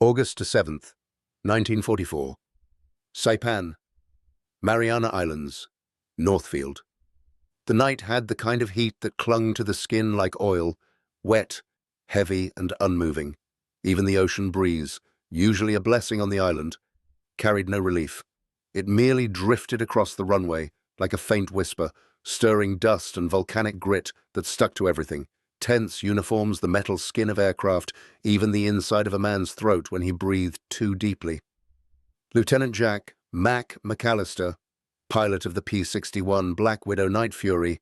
August 7th, 1944. Saipan, Mariana Islands, Northfield. The night had the kind of heat that clung to the skin like oil, wet, heavy and unmoving. Even the ocean breeze, usually a blessing on the island, carried no relief. It merely drifted across the runway like a faint whisper, stirring dust and volcanic grit that stuck to everything. Tents, uniforms, the metal skin of aircraft, even the inside of a man's throat when he breathed too deeply. Lieutenant Jack Mack McAllister, pilot of the P-61 Black Widow Night Fury,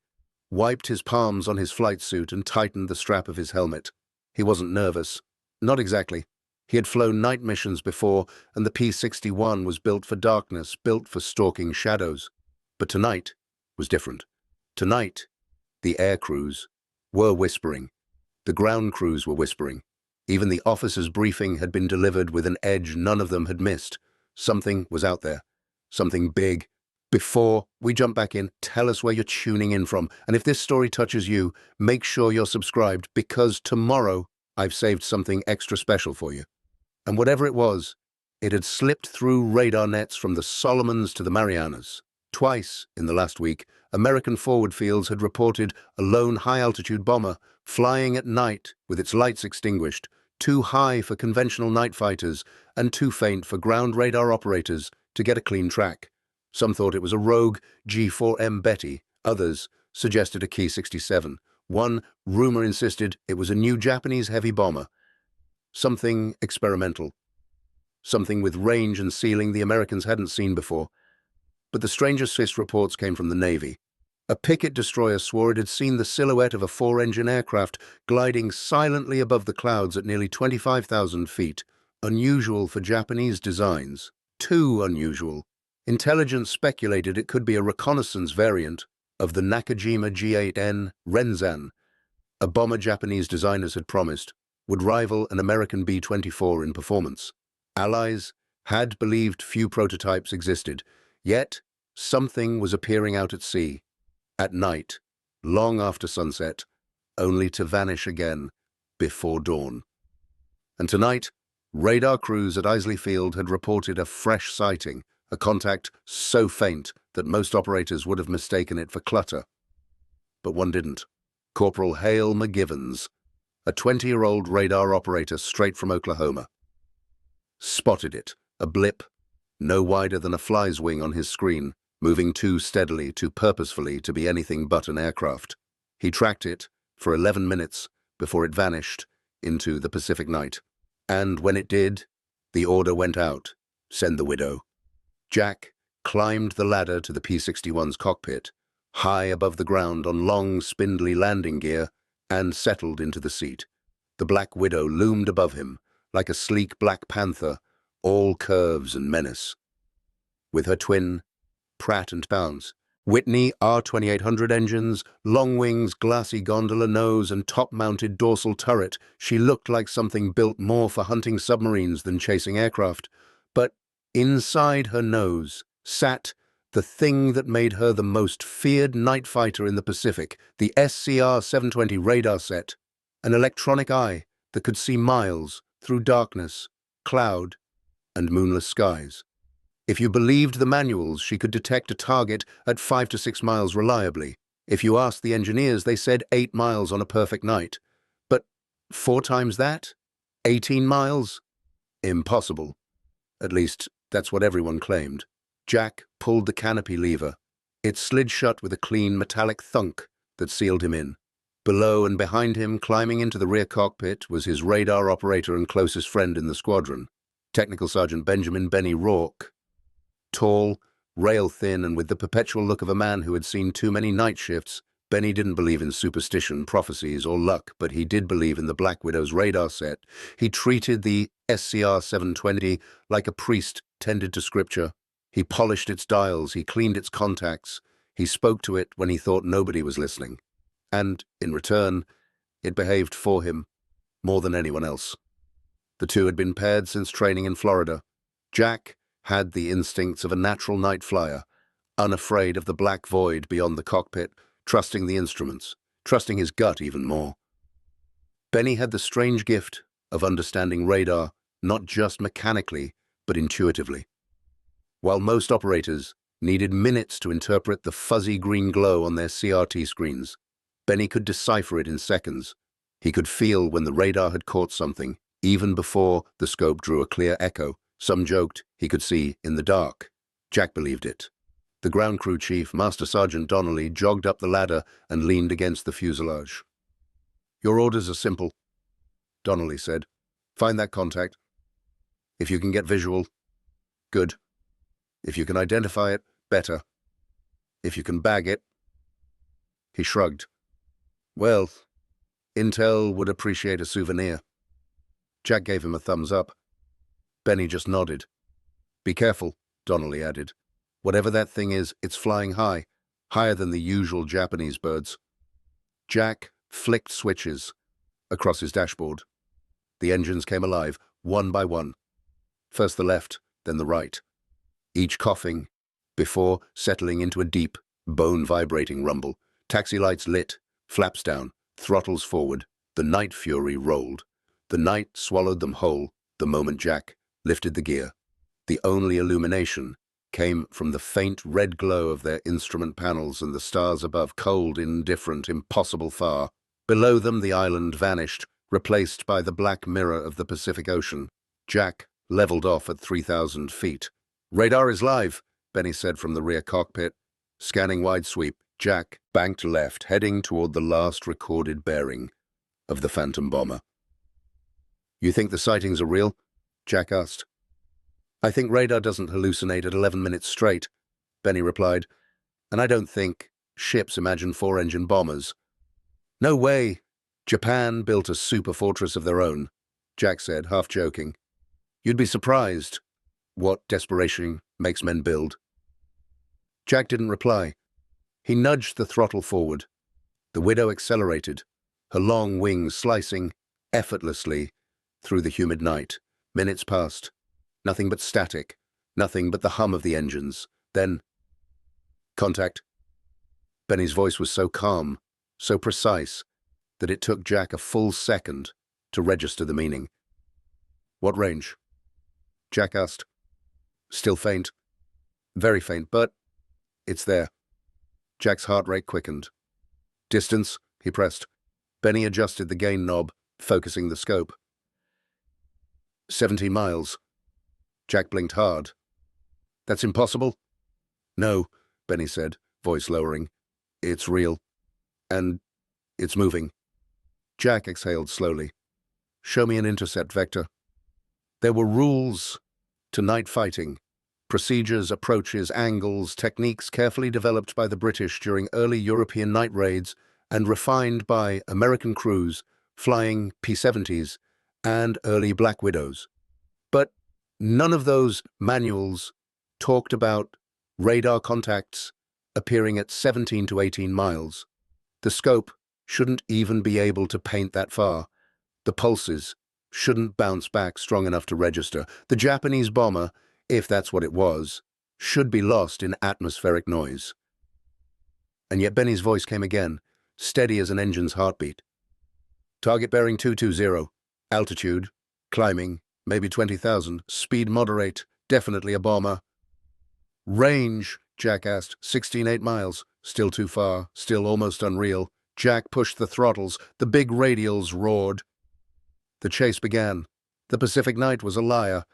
wiped his palms on his flight suit and tightened the strap of his helmet. He wasn't nervous. Not exactly. He had flown night missions before, and the P-61 was built for darkness, built for stalking shadows. But tonight was different. Tonight, the air crews were whispering. The ground crews were whispering. Even the officers' briefing had been delivered with an edge none of them had missed. Something was out there. Something big. Before we jump back in, tell us where you're tuning in from. And if this story touches you, make sure you're subscribed, because tomorrow I've saved something extra special for you. And whatever it was, it had slipped through radar nets from the Solomons to the Marianas. Twice in the last week, American forward fields had reported a lone high-altitude bomber flying at night with its lights extinguished, too high for conventional night fighters and too faint for ground radar operators to get a clean track. Some thought it was a rogue G4M Betty. Others suggested a P-67. One rumor insisted it was a new Japanese heavy bomber. Something experimental. Something with range and ceiling the Americans hadn't seen before. But the strangest reports came from the Navy. A picket destroyer swore it had seen the silhouette of a four-engine aircraft gliding silently above the clouds at nearly 25,000 feet. Unusual for Japanese designs. Too unusual. Intelligence speculated it could be a reconnaissance variant of the Nakajima G8N Renzan, a bomber Japanese designers had promised would rival an American B-24 in performance. Allies had believed few prototypes existed, yet something was appearing out at sea, at night, long after sunset, only to vanish again before dawn. And tonight, radar crews at Isley Field had reported a fresh sighting, a contact so faint that most operators would have mistaken it for clutter. But one didn't. Corporal Hale McGivens, a 20-year-old radar operator straight from Oklahoma, spotted it, a blip, no wider than a fly's wing on his screen, moving too steadily, too purposefully to be anything but an aircraft. He tracked it for 11 minutes before it vanished into the Pacific night. And when it did, the order went out, send the Widow. Jack climbed the ladder to the P-61's cockpit, high above the ground on long, spindly landing gear, and settled into the seat. The Black Widow loomed above him, like a sleek Black Panther, all curves and menace. With her twin, Pratt & Pounds, Whitney R2800 engines, long wings, glassy gondola nose, and top-mounted dorsal turret, she looked like something built more for hunting submarines than chasing aircraft. But inside her nose sat the thing that made her the most feared night fighter in the Pacific, the SCR-720 radar set, an electronic eye that could see miles through darkness, cloud, and moonless skies. If you believed the manuals, she could detect a target at 5 to 6 miles reliably. If you asked the engineers, they said 8 miles on a perfect night. But 4 times that? 18 miles? Impossible. At least, that's what everyone claimed. Jack pulled the canopy lever. It slid shut with a clean metallic thunk that sealed him in. Below and behind him, climbing into the rear cockpit, was his radar operator and closest friend in the squadron, Technical Sergeant Benjamin Benny Rourke. Tall, rail-thin, and with the perpetual look of a man who had seen too many night shifts, Benny didn't believe in superstition, prophecies, or luck, but he did believe in the Black Widow's radar set. He treated the SCR-720 like a priest tended to scripture. He polished its dials, he cleaned its contacts, he spoke to it when he thought nobody was listening. And, in return, it behaved for him more than anyone else. The two had been paired since training in Florida. Jack had the instincts of a natural night flyer, unafraid of the black void beyond the cockpit, trusting the instruments, trusting his gut even more. Benny had the strange gift of understanding radar not just mechanically, but intuitively. While most operators needed minutes to interpret the fuzzy green glow on their CRT screens, Benny could decipher it in seconds. He could feel when the radar had caught something, even before the scope drew a clear echo. Some joked he could see in the dark. Jack believed it. The ground crew chief, Master Sergeant Donnelly, jogged up the ladder and leaned against the fuselage. "Your orders are simple," Donnelly said. "Find that contact. If you can get visual, good. If you can identify it, better. If you can bag it." He shrugged. "Well, Intel would appreciate a souvenir." Jack gave him a thumbs up. Benny just nodded. "Be careful," Donnelly added. "Whatever that thing is, it's flying high, higher than the usual Japanese birds." Jack flicked switches across his dashboard. The engines came alive, one by one. First the left, then the right, each coughing before settling into a deep, bone-vibrating rumble. Taxi lights lit, flaps down, throttles forward. The night fury rolled. The night swallowed them whole the moment Jack lifted the gear. The only illumination came from the faint red glow of their instrument panels and the stars above, cold, indifferent, impossible far. Below them the island vanished, replaced by the black mirror of the Pacific Ocean. Jack leveled off at 3,000 feet. "Radar is live," Benny said from the rear cockpit. Scanning wide sweep, Jack banked left, heading toward the last recorded bearing of the Phantom bomber. "You think the sightings are real?" Jack asked. "I think radar doesn't hallucinate at 11 minutes straight," Benny replied. "And I don't think ships imagine four-engine bombers." "No way. Japan built a super fortress of their own," Jack said, half joking. "You'd be surprised what desperation makes men build." Jack didn't reply. He nudged the throttle forward. The Widow accelerated, her long wings slicing effortlessly through the humid night. Minutes passed. Nothing but static, nothing but the hum of the engines. Then, "Contact." Benny's voice was so calm, so precise, that it took Jack a full second to register the meaning. "What range?" Jack asked. "Still faint. Very faint, but it's there." Jack's heart rate quickened. "Distance?" he pressed. Benny adjusted the gain knob, focusing the scope. 17 miles. Jack blinked hard. "That's impossible?" "No," Benny said, voice lowering. "It's real. And it's moving." Jack exhaled slowly. "Show me an intercept vector." There were rules to night fighting. Procedures, approaches, angles, techniques carefully developed by the British during early European night raids and refined by American crews flying P-70s and early Black Widows. But none of those manuals talked about radar contacts appearing at 17 to 18 miles. The scope shouldn't even be able to paint that far. The pulses shouldn't bounce back strong enough to register. The Japanese bomber, if that's what it was, should be lost in atmospheric noise. And yet Benny's voice came again, steady as an engine's heartbeat. "Target bearing 220. Altitude, climbing, maybe 20,000. Speed moderate, definitely a bomber." "Range?" Jack asked. 16.8 miles. Still too far, still almost unreal. Jack pushed the throttles. The big radials roared. The chase began. The Pacific night was a liar.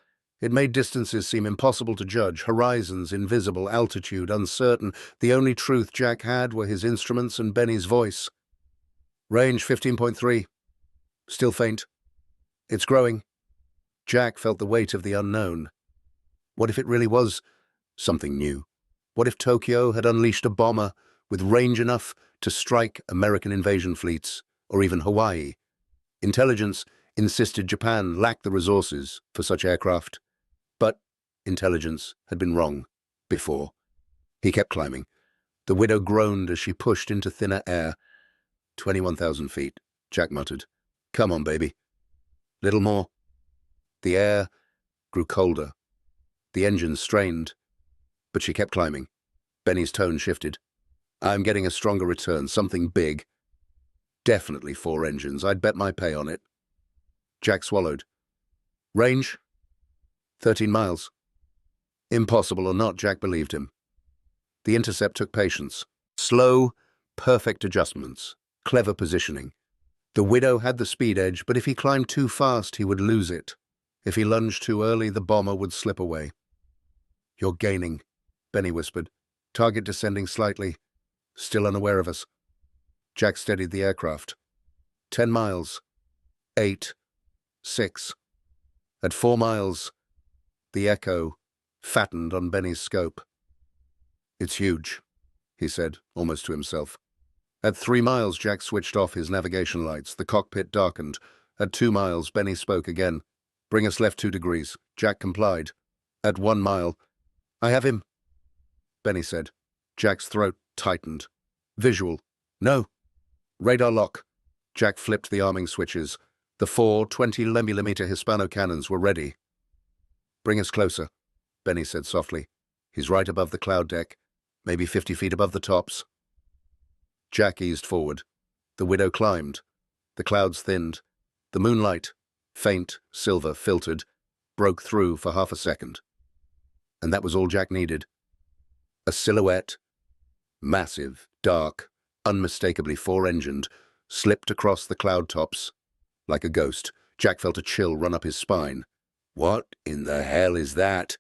It made distances seem impossible to judge, horizons invisible, altitude uncertain. The only truth Jack had were his instruments and Benny's voice. "Range 15.3. Still faint. It's growing." Jack felt the weight of the unknown. What if it really was something new? What if Tokyo had unleashed a bomber with range enough to strike American invasion fleets, or even Hawaii? Intelligence insisted Japan lacked the resources for such aircraft. But intelligence had been wrong before. He kept climbing. The Widow groaned as she pushed into thinner air. 21,000 feet, Jack muttered. "Come on, baby." "Little more." The air grew colder. The engines strained. But she kept climbing. Benny's tone shifted. "I'm getting a stronger return, something big. Definitely 4 engines. I'd bet my pay on it." Jack swallowed. Range? 13 miles. Impossible or not, Jack believed him. The intercept took patience. Slow, perfect adjustments. Clever positioning. The Widow had the speed edge, but if he climbed too fast, he would lose it. If he lunged too early, the bomber would slip away. "You're gaining," Benny whispered. "Target descending slightly. Still unaware of us." Jack steadied the aircraft. 10 miles. 8. 6. At 4 miles, the echo fattened on Benny's scope. "It's huge," he said, almost to himself. At 3 miles, Jack switched off his navigation lights. The cockpit darkened. At 2 miles, Benny spoke again. "Bring us left 2 degrees." Jack complied. At 1 mile, "I have him," Benny said. Jack's throat tightened. "Visual." "No." "Radar lock." Jack flipped the arming switches. The 4 20mm Hispano cannons were ready. "Bring us closer," Benny said softly. "He's right above the cloud deck, maybe 50 feet above the tops." Jack eased forward. The Widow climbed. The clouds thinned. The moonlight, faint, silver, filtered, broke through for half a second. And that was all Jack needed. A silhouette, massive, dark, unmistakably four-engined, slipped across the cloud tops like a ghost. Jack felt a chill run up his spine. "What in the hell is that?"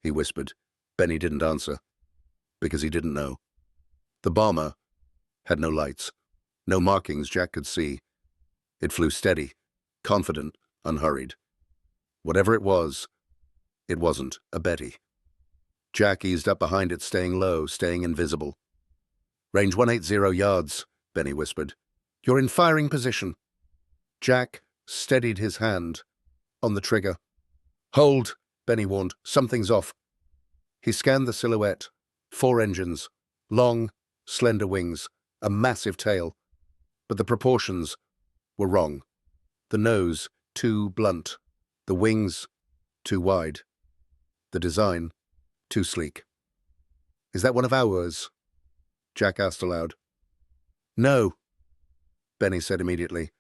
he whispered. Benny didn't answer, because he didn't know. The bomber had no lights, no markings Jack could see. It flew steady, confident, unhurried. Whatever it was, it wasn't a Betty. Jack eased up behind it, staying low, staying invisible. "Range 180 yards, Benny whispered. "You're in firing position." Jack steadied his hand on the trigger. "Hold," Benny warned. "Something's off." He scanned the silhouette. 4 engines, long, slender wings, a massive tail. But the proportions were wrong. The nose, too blunt. The wings, too wide. The design, too sleek. "Is that one of ours?" Jack asked aloud. "No," Benny said immediately.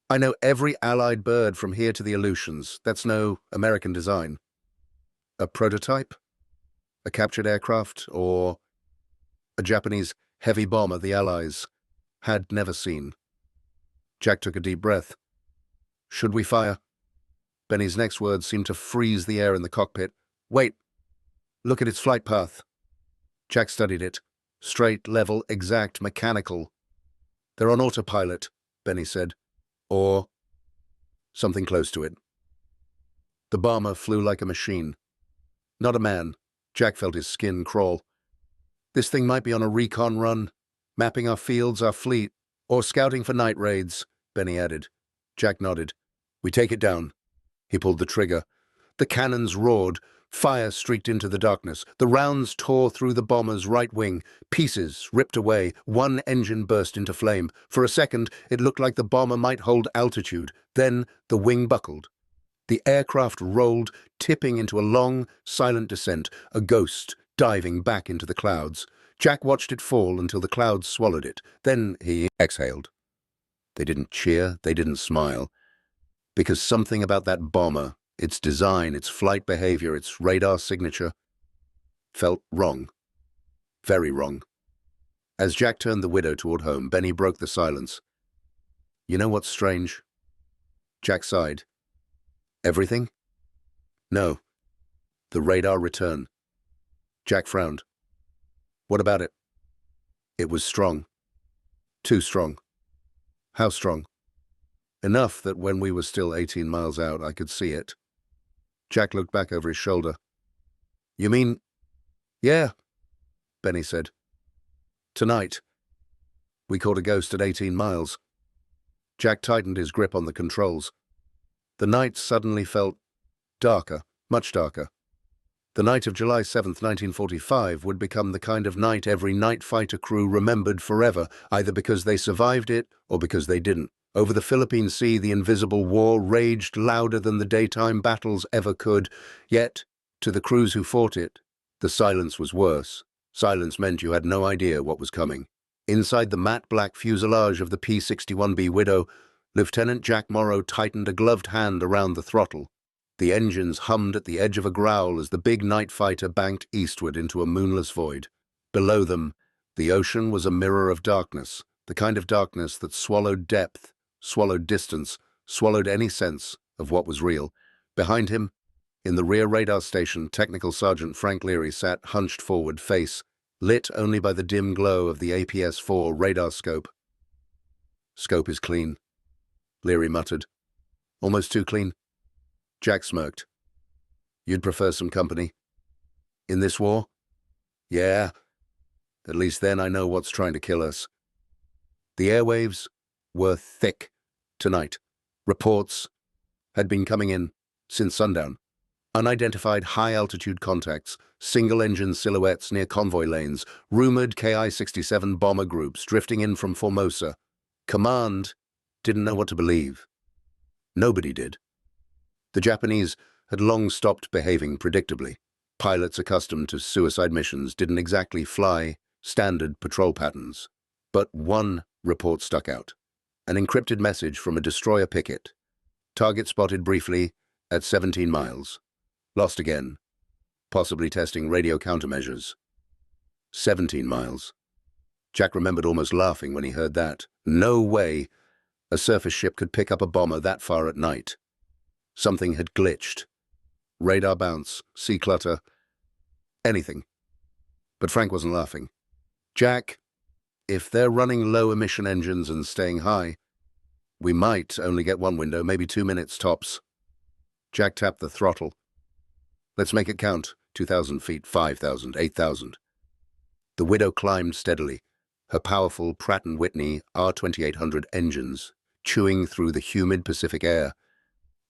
"I know every Allied bird from here to the Aleutians. That's no American design." "A prototype? A captured aircraft? Or a Japanese heavy bomber the Allies had never seen?" Jack took a deep breath. "Should we fire?" Benny's next words seemed to freeze the air in the cockpit. "Wait. Look at its flight path." Jack studied it. Straight, level, exact, mechanical. "They're on autopilot," Benny said. "Or something close to it." The bomber flew like a machine. Not a man. Jack felt his skin crawl. "This thing might be on a recon run, mapping our fields, our fleet, or scouting for night raids," Benny added. Jack nodded. "We take it down." He pulled the trigger. The cannons roared. Fire streaked into the darkness. The rounds tore through the bomber's right wing. Pieces ripped away. One engine burst into flame. For a second, it looked like the bomber might hold altitude. Then the wing buckled. The aircraft rolled, tipping into a long, silent descent, a ghost diving back into the clouds. Jack watched it fall until the clouds swallowed it. Then he exhaled. They didn't cheer, they didn't smile. Because something about that bomber, its design, its flight behavior, its radar signature, felt wrong. Very wrong. As Jack turned the Widow toward home, Benny broke the silence. "You know what's strange?" Jack sighed. "Everything?" "No. The radar return." Jack frowned. "What about it?" "It was strong. Too strong." "How strong?" "Enough that when we were still 18 miles out, I could see it." Jack looked back over his shoulder. "You mean—" "Yeah," Benny said. "Tonight, we caught a ghost at 18 miles. Jack tightened his grip on the controls. The night suddenly felt darker, much darker. The night of July 7th, 1945 would become the kind of night every night fighter crew remembered forever, either because they survived it or because they didn't. Over the Philippine Sea, the invisible war raged louder than the daytime battles ever could. Yet, to the crews who fought it, the silence was worse. Silence meant you had no idea what was coming. Inside the matte black fuselage of the P-61B Widow, Lieutenant Jack Morrow tightened a gloved hand around the throttle. The engines hummed at the edge of a growl as the big night fighter banked eastward into a moonless void. Below them, the ocean was a mirror of darkness, the kind of darkness that swallowed depth, swallowed distance, swallowed any sense of what was real. Behind him, in the rear radar station, Technical Sergeant Frank Leary sat hunched forward, face lit only by the dim glow of the APS-4 radar scope. "Scope is clean," Leary muttered. "Almost too clean." Jack smirked. "You'd prefer some company? In this war?" "Yeah. At least then I know what's trying to kill us." The airwaves were thick tonight. Reports had been coming in since sundown. Unidentified high-altitude contacts, single-engine silhouettes near convoy lanes, rumored Ki-67 bomber groups drifting in from Formosa. Command didn't know what to believe. Nobody did. The Japanese had long stopped behaving predictably. Pilots accustomed to suicide missions didn't exactly fly standard patrol patterns. But one report stuck out. An encrypted message from a destroyer picket. Target spotted briefly at 17 miles. Lost again. Possibly testing radio countermeasures. 17 miles. Jack remembered almost laughing when he heard that. No way a surface ship could pick up a bomber that far at night. Something had glitched. Radar bounce, sea clutter, anything. But Frank wasn't laughing. "Jack, if they're running low-emission engines and staying high, we might only get one window, maybe 2 minutes tops." Jack tapped the throttle. "Let's make it count. 2,000 feet, 5,000, 8,000. The Widow climbed steadily, her powerful Pratt & Whitney R2800 engines chewing through the humid Pacific air.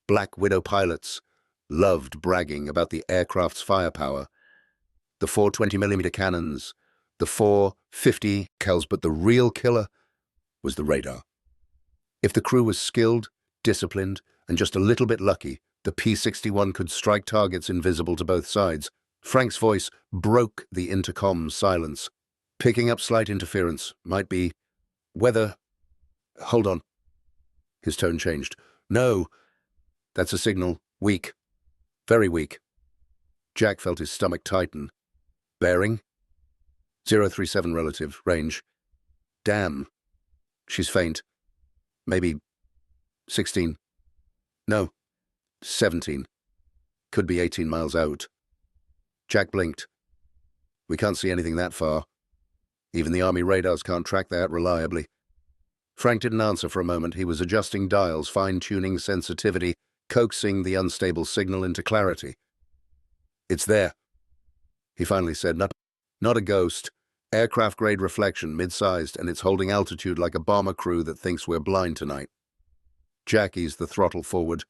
Black Widow pilots loved bragging about the aircraft's firepower. The 4 20mm cannons, the 4 50 cals, but the real killer was the radar. If the crew was skilled, disciplined, and just a little bit lucky, the P-61 could strike targets invisible to both sides. Frank's voice broke the intercom silence. "Picking up slight interference. Might be weather. Hold on." His tone changed. "No, that's a signal. Weak. Very weak." Jack felt his stomach tighten. "Bearing?" 037 relative. Range. "Damn. She's faint. Maybe 16. No, 17. Could be 18 miles out." Jack blinked. "We can't see anything that far. Even the Army radars can't track that reliably." Frank didn't answer for a moment. He was adjusting dials, fine-tuning sensitivity, coaxing the unstable signal into clarity. "It's there," he finally said. Not a ghost. Aircraft-grade reflection, mid-sized, and it's holding altitude like a bomber crew that thinks we're blind tonight." Jack eased the throttle forward.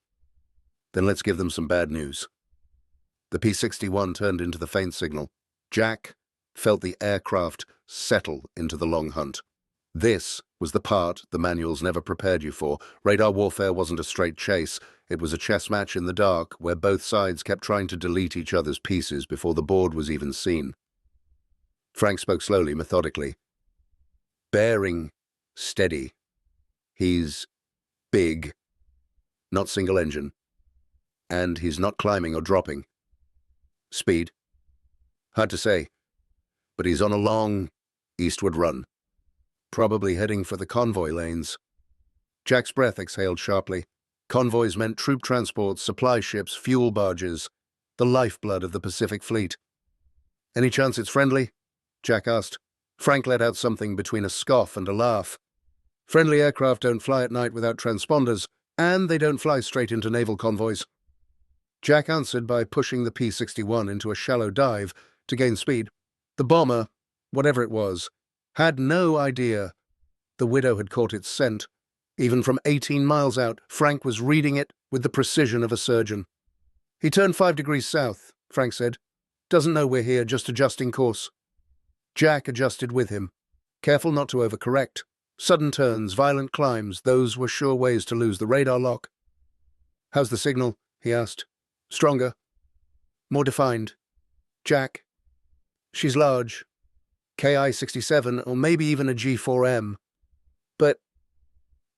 "Then let's give them some bad news." The P-61 turned into the faint signal. Jack felt the aircraft settle into the long hunt. This was the part the manuals never prepared you for. Radar warfare wasn't a straight chase. It was a chess match in the dark, where both sides kept trying to delete each other's pieces before the board was even seen. Frank spoke slowly, methodically. "Bearing steady. He's big, not single engine. And he's not climbing or dropping. Speed? Hard to say. But he's on a long eastward run. Probably heading for the convoy lanes." Jack's breath exhaled sharply. Convoys meant troop transports, supply ships, fuel barges, the lifeblood of the Pacific Fleet. "Any chance it's friendly?" Jack asked. Frank let out something between a scoff and a laugh. "Friendly aircraft don't fly at night without transponders, and they don't fly straight into naval convoys." Jack answered by pushing the P-61 into a shallow dive to gain speed. The bomber, whatever it was, had no idea the Widow had caught its scent. Even from 18 miles out, Frank was reading it with the precision of a surgeon. "He turned 5 degrees south," Frank said. "Doesn't know we're here, just adjusting course." Jack adjusted with him. Careful not to overcorrect. Sudden turns, violent climbs, those were sure ways to lose the radar lock. "How's the signal?" he asked. "Stronger? More defined?" "Jack, she's large. Ki-67, or maybe even a G4M. But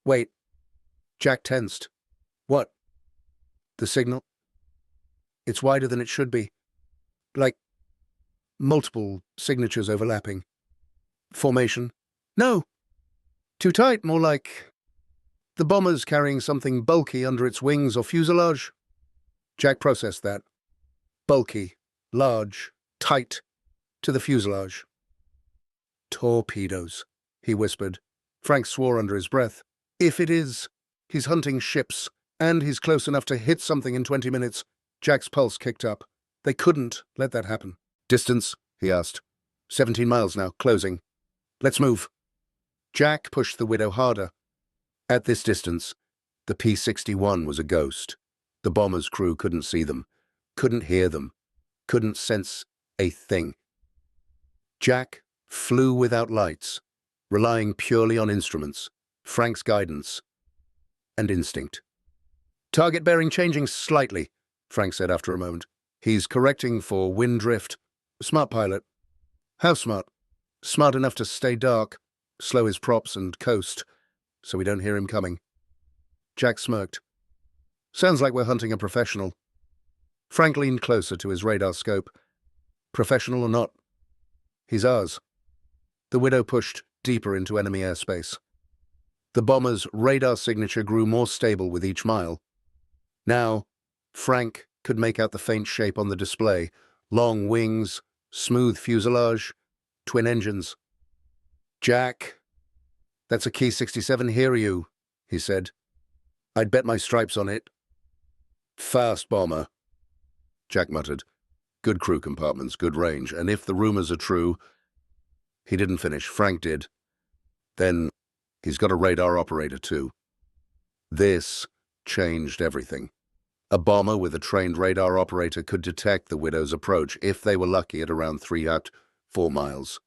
wait." Jack tensed. "What?" "The signal? It's wider than it should be. Like multiple signatures overlapping. Formation? No. Too tight, more like the bomber's carrying something bulky under its wings or fuselage. Jack processed that. Bulky, large, tight, to the fuselage. Torpedoes, he whispered. Frank swore under his breath. If it is, he's hunting ships, and he's close enough to hit something in 20 minutes. Jack's pulse kicked up. They couldn't let that happen. Distance? He asked. 17 miles now, closing. Let's move. Jack pushed the Widow harder. At this distance, the P-61 was a ghost. The bomber's crew couldn't see them, couldn't hear them, couldn't sense a thing. Jack flew without lights, relying purely on instruments, Frank's guidance, and instinct. Target bearing changing slightly, Frank said after a moment. He's correcting for wind drift. Smart pilot. How smart? Smart enough to stay dark, slow his props and coast, so we don't hear him coming. Jack smirked. Sounds like we're hunting a professional. Frank leaned closer to his radar scope. Professional or not, he's ours. The Widow pushed deeper into enemy airspace. The bomber's radar signature grew more stable with each mile. Now, Frank could make out the faint shape on the display. Long wings, smooth fuselage, twin engines. Jack, that's a P-67 Hiryu, he said. I'd bet my stripes on it. Fast bomber, Jack muttered. Good crew compartments, good range, and if the rumors are true... He didn't finish. Frank did. Then he's got a radar operator too. This changed everything. A bomber with a trained radar operator could detect the Widow's approach if they were lucky at around 4 miles.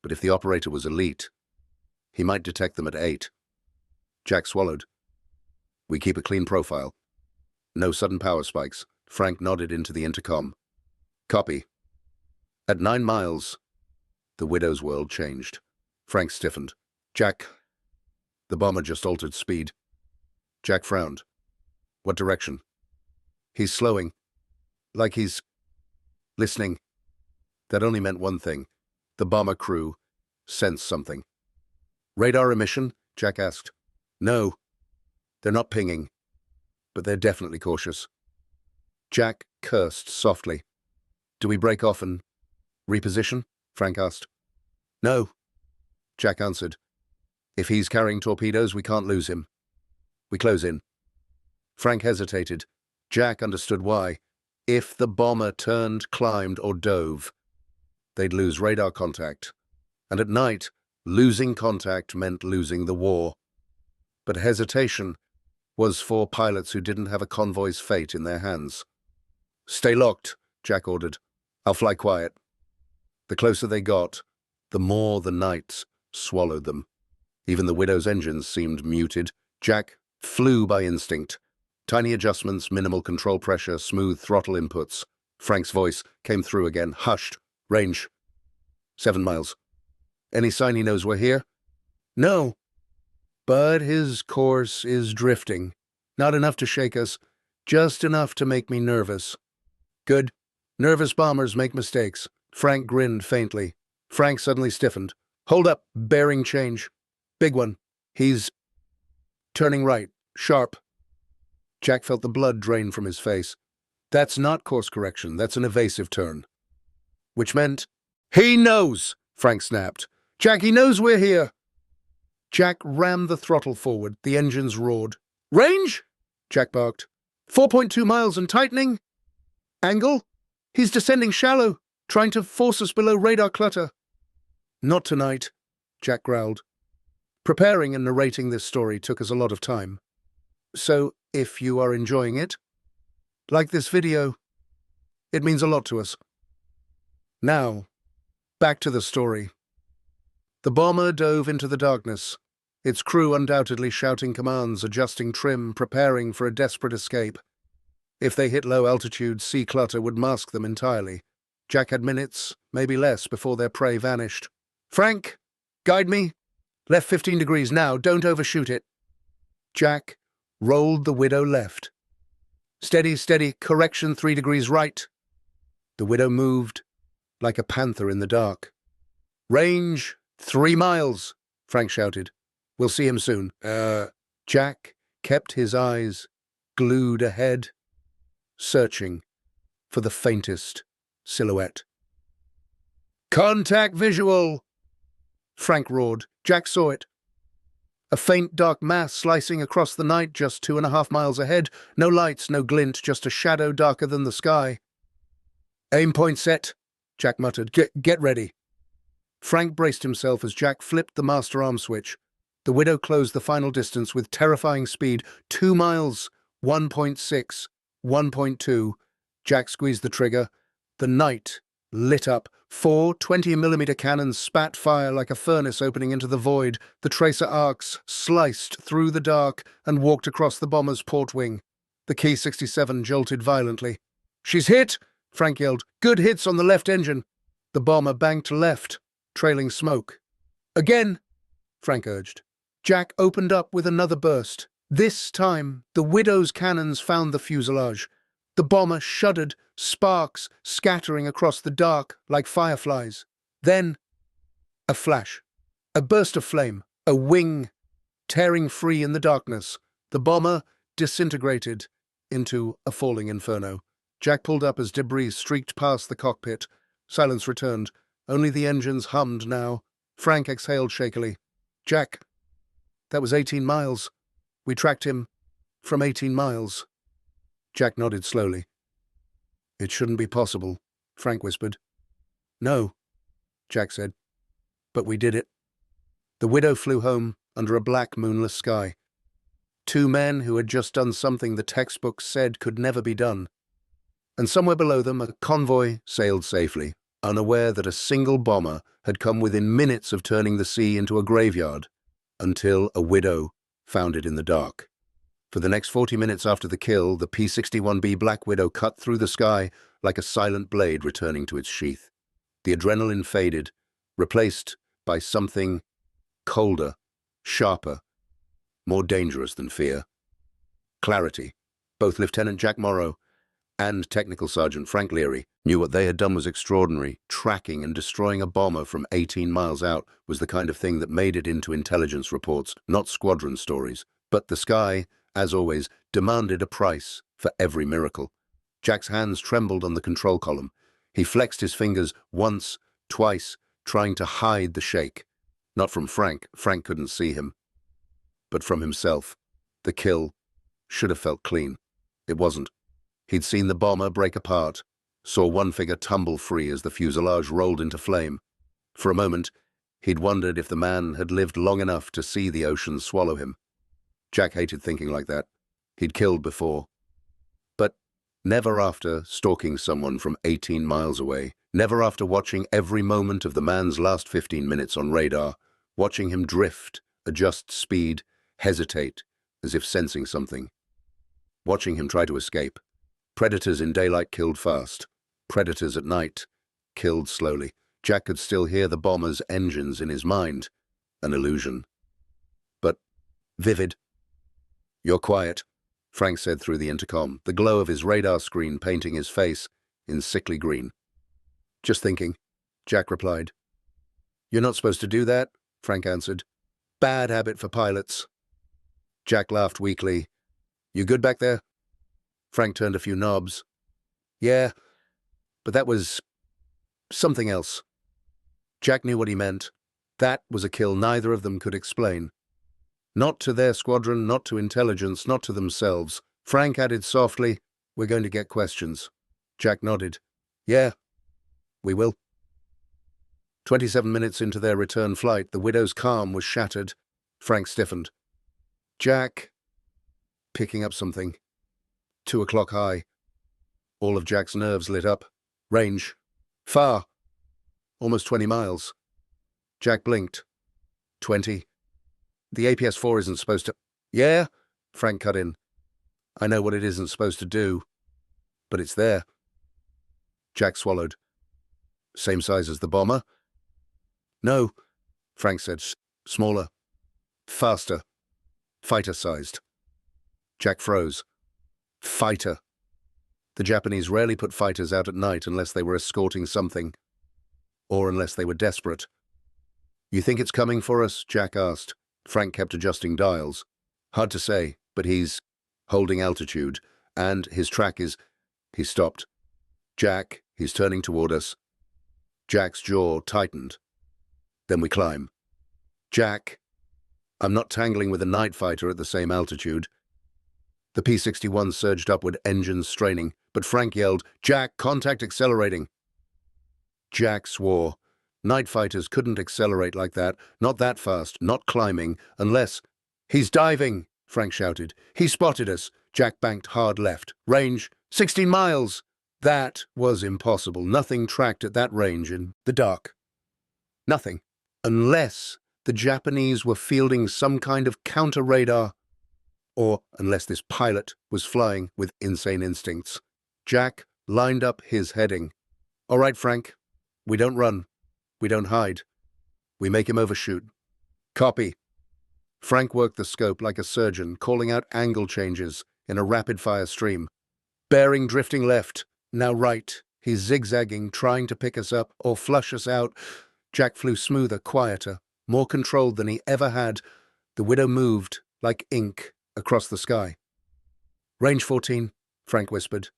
But if the operator was elite, he might detect them at 8. Jack swallowed. We keep a clean profile. No sudden power spikes. Frank nodded into the intercom. Copy. At 9 miles, the Widow's world changed. Frank stiffened. Jack, the bomber just altered speed. Jack frowned. What direction? He's slowing. Like he's listening. That only meant one thing. The bomber crew sensed something. Radar emission? Jack asked. No. They're not pinging. But they're definitely cautious. Jack cursed softly. Do we break off and reposition? Frank asked. No. Jack answered. If he's carrying torpedoes, we can't lose him. We close in. Frank hesitated. Jack understood why. If the bomber turned, climbed, or dove, they'd lose radar contact. And at night, losing contact meant losing the war. But hesitation was for pilots who didn't have a convoy's fate in their hands. Stay locked, Jack ordered. I'll fly quiet. The closer they got, the more the night swallowed them. Even the Widow's engines seemed muted. Jack flew by instinct. Tiny adjustments, minimal control pressure, smooth throttle inputs. Frank's voice came through again, hushed. Range. 7 miles. Any sign he knows we're here? No. But his course is drifting. Not enough to shake us, just enough to make me nervous. Good. Nervous bombers make mistakes. Frank grinned faintly. Frank suddenly stiffened. Hold up, bearing change. Big one. He's turning right, sharp. Jack felt the blood drain from his face. That's not course correction, that's an evasive turn. Which meant, he knows, Frank snapped. Jack, he knows we're here. Jack rammed the throttle forward. The engines roared. Range? Jack barked. 4.2 miles and tightening. Angle? He's descending shallow, trying to force us below radar clutter. Not tonight, Jack growled. Preparing and narrating this story took us a lot of time. So, if you are enjoying it, like this video, it means a lot to us. Now, back to the story. The bomber dove into the darkness, its crew undoubtedly shouting commands, adjusting trim, preparing for a desperate escape. If they hit low altitude, sea clutter would mask them entirely. Jack had minutes, maybe less, before their prey vanished. Frank, guide me. Left 15 degrees now, don't overshoot it. Jack rolled the Widow left. Steady, steady, correction 3 degrees right. The widow moved like a panther in the dark. Range 3 miles, Frank shouted. We'll see him soon. Jack kept his eyes glued ahead, searching for the faintest silhouette. Contact visual! Frank roared. Jack saw it. A faint dark mass slicing across the night just 2.5 miles ahead. No lights, no glint, just a shadow darker than the sky. Aim point set, Jack muttered. Get ready. Frank braced himself as Jack flipped the master arm switch. The widow closed the final distance with terrifying speed. 2 miles, 1.6, 1.2. Jack squeezed the trigger. The night lit up. 4 20mm cannons spat fire like a furnace opening into the void. The tracer arcs sliced through the dark and walked across the bomber's port wing. The P-61 jolted violently. She's hit! Frank yelled. Good hits on the left engine. The bomber banked left, trailing smoke. Again, Frank urged. Jack opened up with another burst. This time, the widow's cannons found the fuselage. The bomber shuddered, sparks scattering across the dark like fireflies. Then, a flash, a burst of flame, a wing tearing free in the darkness. The bomber disintegrated into a falling inferno. Jack pulled up as debris streaked past the cockpit. Silence returned. Only the engines hummed now. Frank exhaled shakily. Jack, that was 18 miles. We tracked him from 18 miles. Jack nodded slowly. It shouldn't be possible, Frank whispered. No, Jack said. But we did it. The widow flew home under a black, moonless sky. 2 men who had just done something the textbooks said could never be done. And somewhere below them, a convoy sailed safely, unaware that a single bomber had come within minutes of turning the sea into a graveyard, until a widow found it in the dark. For the next 40 minutes after the kill, the P-61B Black Widow cut through the sky like a silent blade returning to its sheath. The adrenaline faded, replaced by something colder, sharper, more dangerous than fear. Clarity. Both Lieutenant Jack Morrow and Technical Sergeant Frank Leary knew what they had done was extraordinary. Tracking and destroying a bomber from 18 miles out was the kind of thing that made it into intelligence reports, not squadron stories. But the sky, as always, demanded a price for every miracle. Jack's hands trembled on the control column. He flexed his fingers once, twice, trying to hide the shake. Not from Frank. Frank couldn't see him. But from himself. The kill should have felt clean. It wasn't. He'd seen the bomber break apart, saw one figure tumble free as the fuselage rolled into flame. For a moment, he'd wondered if the man had lived long enough to see the ocean swallow him. Jack hated thinking like that. He'd killed before. But never after stalking someone from 18 miles away, never after watching every moment of the man's last 15 minutes on radar, watching him drift, adjust speed, hesitate, as if sensing something. Watching him try to escape. Predators in daylight killed fast. Predators at night killed slowly. Jack could still hear the bomber's engines in his mind. An illusion. But vivid. You're quiet, Frank said through the intercom, the glow of his radar screen painting his face in sickly green. Just thinking, Jack replied. You're not supposed to do that, Frank answered. Bad habit for pilots. Jack laughed weakly. You good back there? Frank turned a few knobs. Yeah, but that was something else. Jack knew what he meant. That was a kill neither of them could explain. Not to their squadron, not to intelligence, not to themselves. Frank added softly, We're going to get questions. Jack nodded. Yeah, we will. 27 minutes into their return flight, the widow's calm was shattered. Frank stiffened. Jack, picking up something. 2 o'clock high. All of Jack's nerves lit up. Range. Far. Almost 20 miles. Jack blinked. 20. The APS-4 isn't supposed to... Yeah? Frank cut in. I know what it isn't supposed to do. But it's there. Jack swallowed. Same size as the bomber? No, Frank said. Smaller. Faster. Fighter-sized. Jack froze. Fighter. The Japanese rarely put fighters out at night unless they were escorting something, or unless they were desperate. "You think it's coming for us?" Jack asked. Frank kept adjusting dials. "Hard to say, but he's holding altitude, and his track is—" He stopped. "Jack, he's turning toward us." Jack's jaw tightened. "Then we climb." "Jack, I'm not tangling with a night fighter at the same altitude." The P-61 surged upward, engines straining, but Frank yelled, "Jack, contact accelerating." Jack swore. Night fighters couldn't accelerate like that, not that fast, not climbing, unless— "He's diving!" Frank shouted. "He spotted us." Jack banked hard left. "Range, 16 miles!" That was impossible. Nothing tracked at that range in the dark. Nothing. Unless the Japanese were fielding some kind of counter-radar, or unless this pilot was flying with insane instincts. Jack lined up his heading. "All right, Frank. We don't run. We don't hide. We make him overshoot." "Copy." Frank worked the scope like a surgeon, calling out angle changes in a rapid-fire stream. "Bearing drifting left. Now right." He's zigzagging, trying to pick us up or flush us out. Jack flew smoother, quieter, more controlled than he ever had. The Widow moved like ink across the sky. "Range 14, Frank whispered.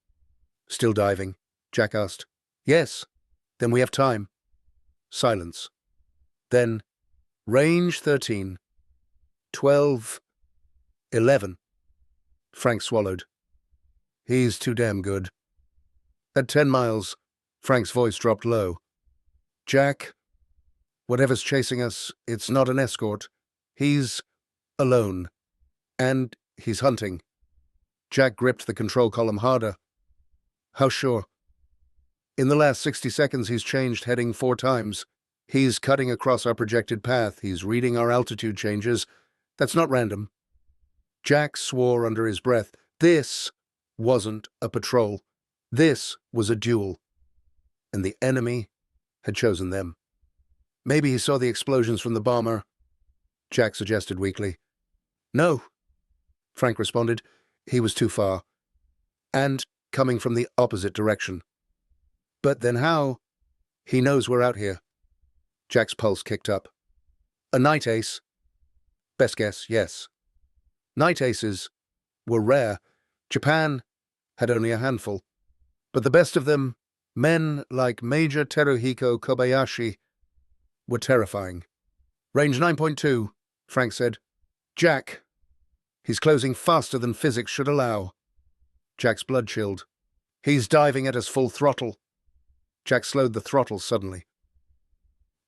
"Still diving?" Jack asked. "Yes." "Then we have time." Silence. Then, "Range 13, 12, 11. Frank swallowed. "He's too damn good." "At 10 miles, Frank's voice dropped low. "Jack, whatever's chasing us, it's not an escort. He's alone. And he's hunting." Jack gripped the control column harder. "How sure?" "In the last 60 seconds, he's changed heading 4 times. He's cutting across our projected path. He's reading our altitude changes. That's not random." Jack swore under his breath. This wasn't a patrol. This was a duel. And the enemy had chosen them. "Maybe he saw the explosions from the bomber," Jack suggested weakly. "No," Frank responded. "He was too far. And coming from the opposite direction." "But then how?" "He knows we're out here." Jack's pulse kicked up. "A night ace?" "Best guess, yes." Night aces were rare. Japan had only a handful. But the best of them, men like Major Teruhiko Kobayashi, were terrifying. "Range 9.2, Frank said. "Jack, he's closing faster than physics should allow." Jack's blood chilled. "He's diving at us full throttle." Jack slowed the throttle suddenly.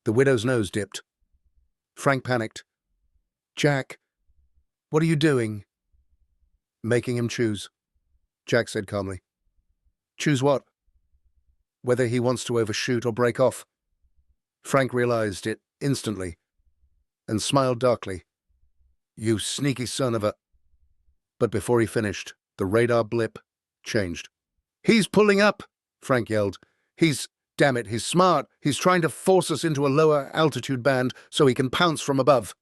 The Widow's nose dipped. Frank panicked. "Jack, what are you doing?" "Making him choose," Jack said calmly. "Choose what?" "Whether he wants to overshoot or break off." Frank realized it instantly and smiled darkly. "You sneaky son of a—" But before he finished, the radar blip changed. "He's pulling up!" Frank yelled. Damn it, he's smart. He's trying to force us into a lower altitude band so he can pounce from above."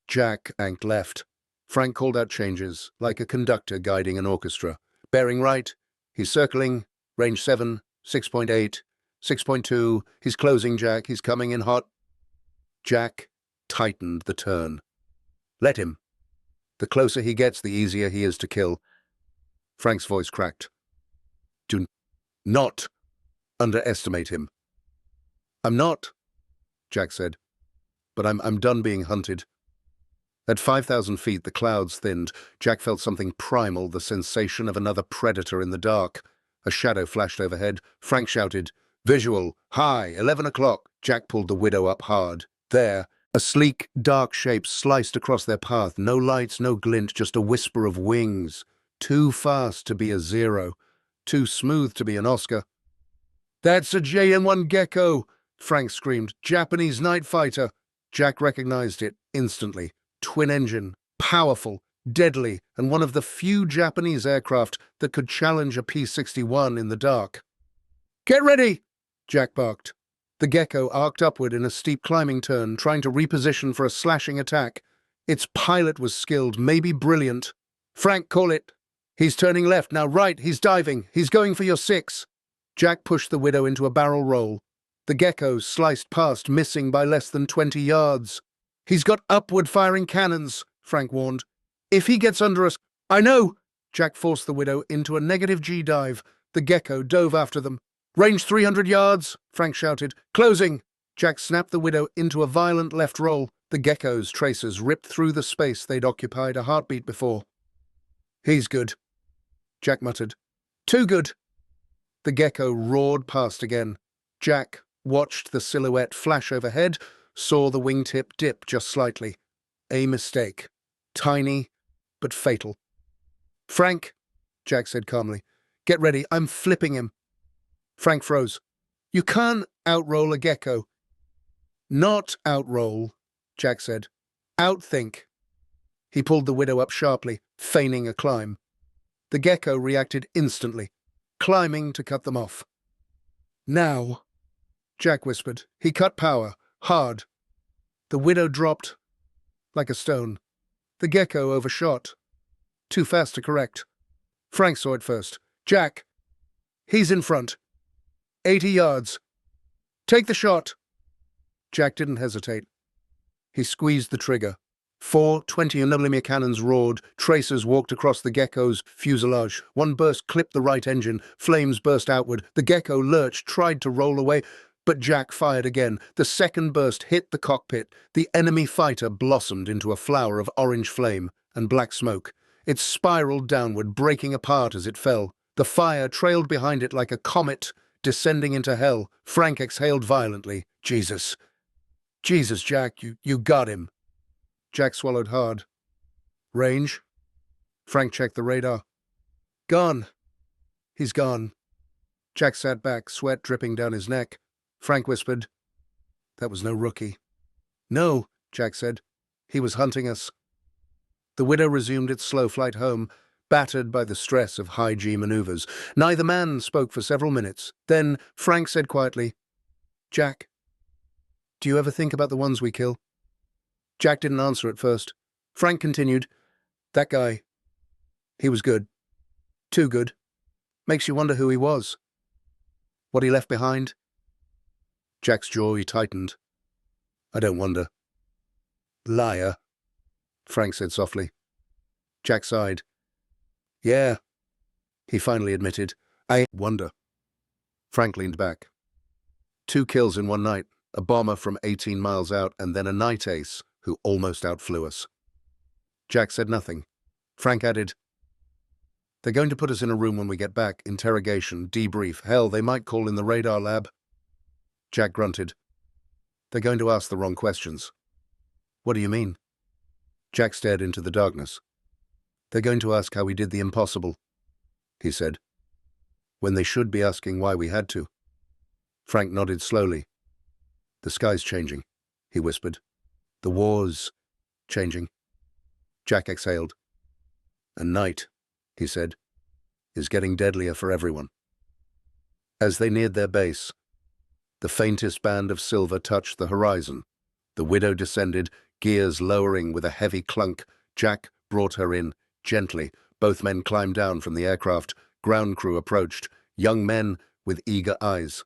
Jack banked left. Frank called out changes, like a conductor guiding an orchestra. "Bearing right. He's circling. Range 7, 6.8, 6.2. He's closing, Jack. He's coming in hot." Jack tightened the turn. "Let him. The closer he gets, the easier he is to kill." Frank's voice cracked. "Do not underestimate him." "I'm not," Jack said. "But I'm done being hunted." At 5,000 feet, the clouds thinned. Jack felt something primal, the sensation of another predator in the dark. A shadow flashed overhead. Frank shouted, "Visual, high, 11 o'clock." Jack pulled the Widow up hard. There, a sleek, dark shape sliced across their path. No lights, no glint, just a whisper of wings. Too fast to be a Zero. Too smooth to be an Oscar. "That's a JN-1 Gecko!" Frank screamed. "Japanese night fighter!" Jack recognized it instantly. Twin engine, powerful, deadly, and one of the few Japanese aircraft that could challenge a P-61 in the dark. "Get ready!" Jack barked. The Gecko arced upward in a steep climbing turn, trying to reposition for a slashing attack. Its pilot was skilled, maybe brilliant. "Frank, call it." He's turning left, now right, he's diving, he's going for your 6. Jack pushed the widow into a barrel roll. The gecko sliced past, missing by less than 20 yards. He's got upward-firing cannons, Frank warned. If he gets under us... I know! Jack forced the widow into a negative G dive. The gecko dove after them. Range 300 yards, Frank shouted. Closing! Jack snapped the widow into a violent left roll. The gecko's tracers ripped through the space they'd occupied a heartbeat before. He's good, Jack muttered. Too good. The gecko roared past again. Jack watched the silhouette flash overhead, saw the wingtip dip just slightly. A mistake. Tiny, but fatal. Frank, Jack said calmly, get ready, I'm flipping him. Frank froze. You can't outroll a gecko. Not outroll, Jack said. Outthink. He pulled the widow up sharply, feigning a climb. The gecko reacted instantly, climbing to cut them off. Now, Jack whispered. He cut power, hard. The widow dropped like a stone. The gecko overshot. Too fast to correct. Frank saw it first. Jack, he's in front. 80 yards. Take the shot. Jack didn't hesitate. He squeezed the trigger. 4 20mm cannons roared. Tracers walked across the gecko's fuselage. One burst clipped the right engine. Flames burst outward. The gecko lurched, tried to roll away, but Jack fired again. The second burst hit the cockpit. The enemy fighter blossomed into a flower of orange flame and black smoke. It spiraled downward, breaking apart as it fell. The fire trailed behind it like a comet descending into hell. Frank exhaled violently. Jesus. Jesus, Jack, you got him. Jack swallowed hard. Range? Frank checked the radar. Gone. He's gone. Jack sat back, sweat dripping down his neck. Frank whispered, that was no rookie. No, Jack said. He was hunting us. The widow resumed its slow flight home, battered by the stress of high-G maneuvers. Neither man spoke for several minutes. Then Frank said quietly, Jack, do you ever think about the ones we kill? Jack didn't answer at first. Frank continued, that guy, he was good. Too good. Makes you wonder who he was. What he left behind? Jack's jaw tightened. I don't wonder. Liar, Frank said softly. Jack sighed. Yeah, he finally admitted. I wonder. Frank leaned back. 2 kills in one night, a bomber from 18 miles out, and then a night ace who almost outflew us. Jack said nothing. Frank added, they're going to put us in a room when we get back. Interrogation, debrief. Hell, they might call in the radar lab. Jack grunted. They're going to ask the wrong questions. What do you mean? Jack stared into the darkness. They're going to ask how we did the impossible, he said, when they should be asking why we had to. Frank nodded slowly. The sky's changing, he whispered. The war's changing. Jack exhaled. And night, he said, is getting deadlier for everyone. As they neared their base, the faintest band of silver touched the horizon. The widow descended, gears lowering with a heavy clunk. Jack brought her in, gently. Both men climbed down from the aircraft. Ground crew approached, young men with eager eyes.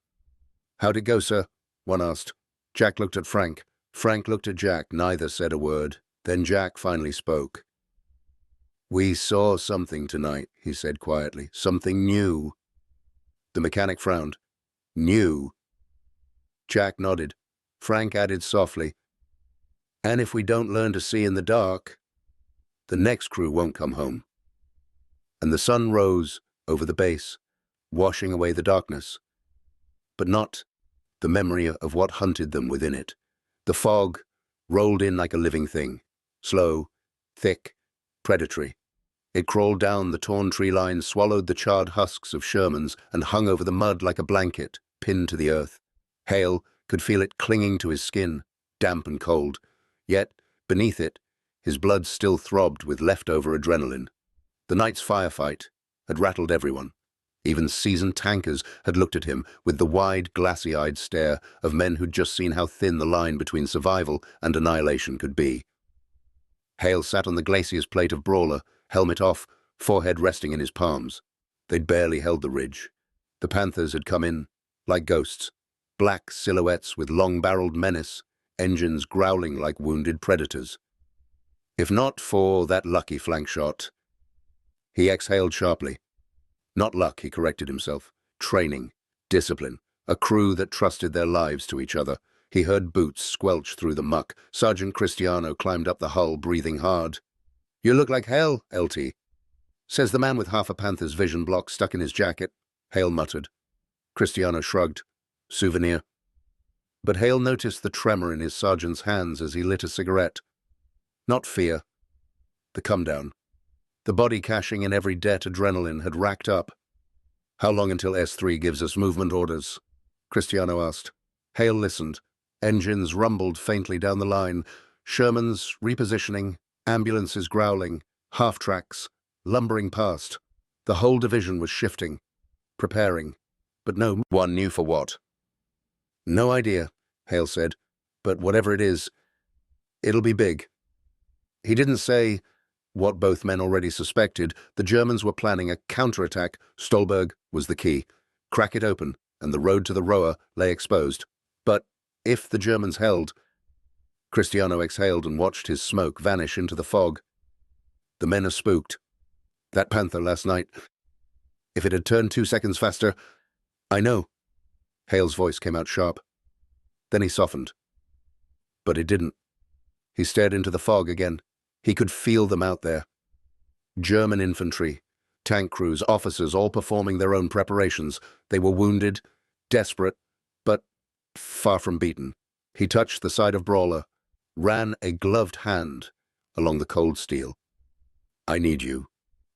How'd it go, sir? One asked. Jack looked at Frank. Frank looked at Jack. Neither said a word. Then Jack finally spoke. We saw something tonight, he said quietly. Something new. The mechanic frowned. New. Jack nodded. Frank added softly, and if we don't learn to see in the dark, the next crew won't come home. And the sun rose over the base, washing away the darkness, but not the memory of what hunted them within it. The fog rolled in like a living thing, slow, thick, predatory. It crawled down the torn tree line, swallowed the charred husks of Shermans, and hung over the mud like a blanket, pinned to the earth. Hale could feel it clinging to his skin, damp and cold. Yet, beneath it, his blood still throbbed with leftover adrenaline. The night's firefight had rattled everyone. Even seasoned tankers had looked at him with the wide, glassy-eyed stare of men who'd just seen how thin the line between survival and annihilation could be. Hale sat on the glacier's plate of brawler, helmet off, forehead resting in his palms. They'd barely held the ridge. The panthers had come in, like ghosts, black silhouettes with long-barreled menace, engines growling like wounded predators. If not for that lucky flank shot... He exhaled sharply. Not luck, he corrected himself. Training, discipline, a crew that trusted their lives to each other. He heard boots squelch through the muck. Sergeant Cristiano climbed up the hull, breathing hard. "You look like hell, LT," says the man with half a panther's vision block stuck in his jacket. Hale muttered. Cristiano shrugged. Souvenir. But Hale noticed the tremor in his sergeant's hands as he lit a cigarette. Not fear. The come-down. The body cashing in every det adrenaline had racked up. "How long until S3 gives us movement orders?" Cristiano asked. Hale listened. Engines rumbled faintly down the line. Shermans repositioning, ambulances growling, half-tracks, lumbering past. The whole division was shifting, preparing, but no one knew for what. "No idea," Hale said, "but whatever it is, it'll be big." He didn't say what both men already suspected. The Germans were planning a counterattack. Stolberg was the key. Crack it open, and the road to the Roa lay exposed. But if the Germans held... Cristiano exhaled and watched his smoke vanish into the fog. The men are spooked. That panther last night... If it had turned 2 seconds faster... "I know." Hale's voice came out sharp. Then he softened. But it didn't. He stared into the fog again. He could feel them out there. German infantry, tank crews, officers, all performing their own preparations. They were wounded, desperate, but far from beaten. He touched the side of Brawler, ran a gloved hand along the cold steel. "I need you,"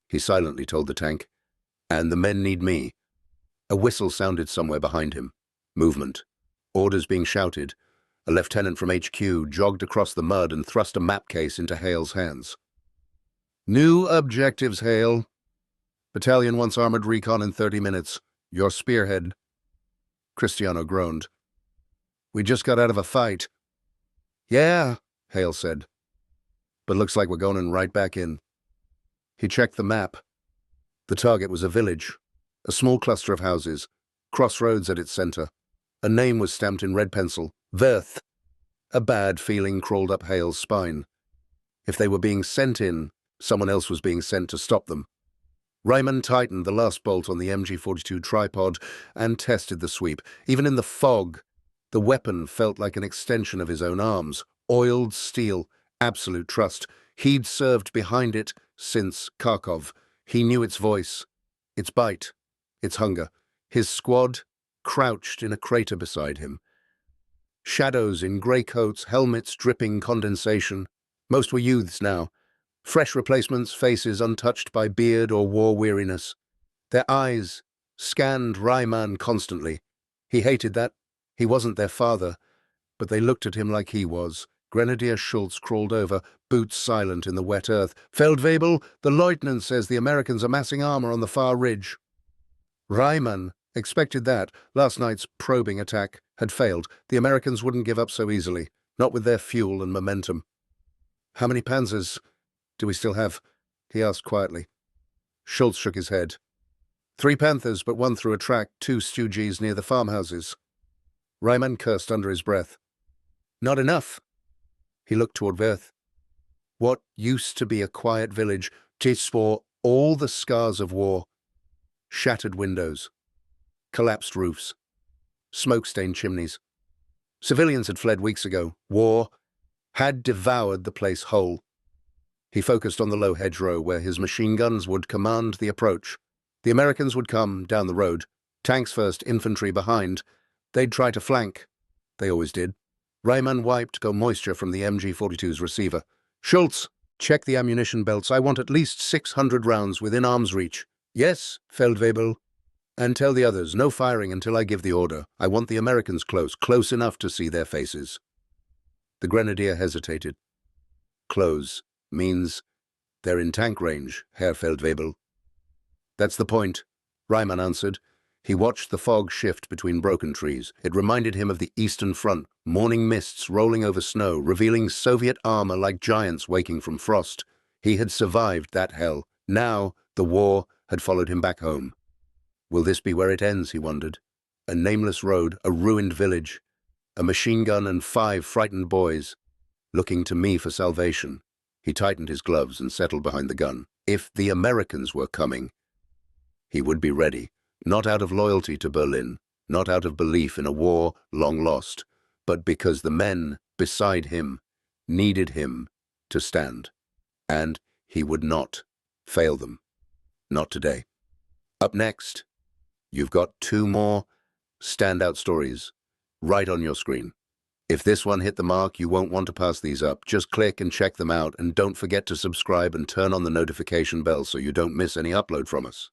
he silently told the tank. "And the men need me." A whistle sounded somewhere behind him. Movement. Orders being shouted. A lieutenant from HQ jogged across the mud and thrust a map case into Hale's hands. "New objectives, Hale. Battalion wants armored recon in 30 minutes. Your spearhead." Cristiano groaned. "We just got out of a fight." "Yeah," Hale said. "But looks like we're going right back in." He checked the map. The target was a village, a small cluster of houses, crossroads at its center. A name was stamped in red pencil. Verth. A bad feeling crawled up Hale's spine. If they were being sent in, someone else was being sent to stop them. Ryman tightened the last bolt on the MG-42 tripod and tested the sweep. Even in the fog, the weapon felt like an extension of his own arms. Oiled steel, absolute trust. He'd served behind it since Kharkov. He knew its voice, its bite, its hunger. His squad crouched in a crater beside him. Shadows in grey coats, helmets dripping condensation. Most were youths now. Fresh replacements, faces untouched by beard or war weariness. Their eyes scanned Ryman constantly. He hated that. He wasn't their father, but they looked at him like he was. Grenadier Schultz crawled over, boots silent in the wet earth. "Feldwebel, the lieutenant says the Americans are massing armor on the far ridge." Ryman expected that. Last night's probing attack had failed. The Americans wouldn't give up so easily, not with their fuel and momentum. "How many panzers do we still have?" he asked quietly. Schultz shook his head. 3 panthers, but one through a track, 2 Stooges near the farmhouses. Ryman cursed under his breath. "Not enough." He looked toward Verth. What used to be a quiet village, tis for all the scars of war. Shattered windows, collapsed roofs, smoke-stained chimneys. Civilians had fled weeks ago. War had devoured the place whole. He focused on the low hedgerow where his machine guns would command the approach. The Americans would come down the road, tanks first, infantry behind. They'd try to flank. They always did. Ryman wiped moisture from the MG-42's receiver. "Schultz, check the ammunition belts. I want at least 600 rounds within arm's reach." "Yes, Feldwebel." "And tell the others, no firing until I give the order. I want the Americans close enough to see their faces." The grenadier hesitated. "Close means they're in tank range, Herr Feldwebel." "That's the point," Ryman answered. He watched the fog shift between broken trees. It reminded him of the Eastern Front, morning mists rolling over snow, revealing Soviet armor like giants waking from frost. He had survived that hell. Now The war had followed him back home. Will this be where it ends, he wondered. A nameless road, a ruined village, a machine gun and 5 frightened boys, looking to me for salvation. He tightened his gloves and settled behind the gun. If the Americans were coming, he would be ready, not out of loyalty to Berlin, not out of belief in a war long lost, but because the men beside him needed him to stand. And he would not fail them. Not today. Up next, you've got 2 more standout stories right on your screen. If this one hit the mark, you won't want to pass these up. Just click and check them out, and don't forget to subscribe and turn on the notification bell so you don't miss any upload from us.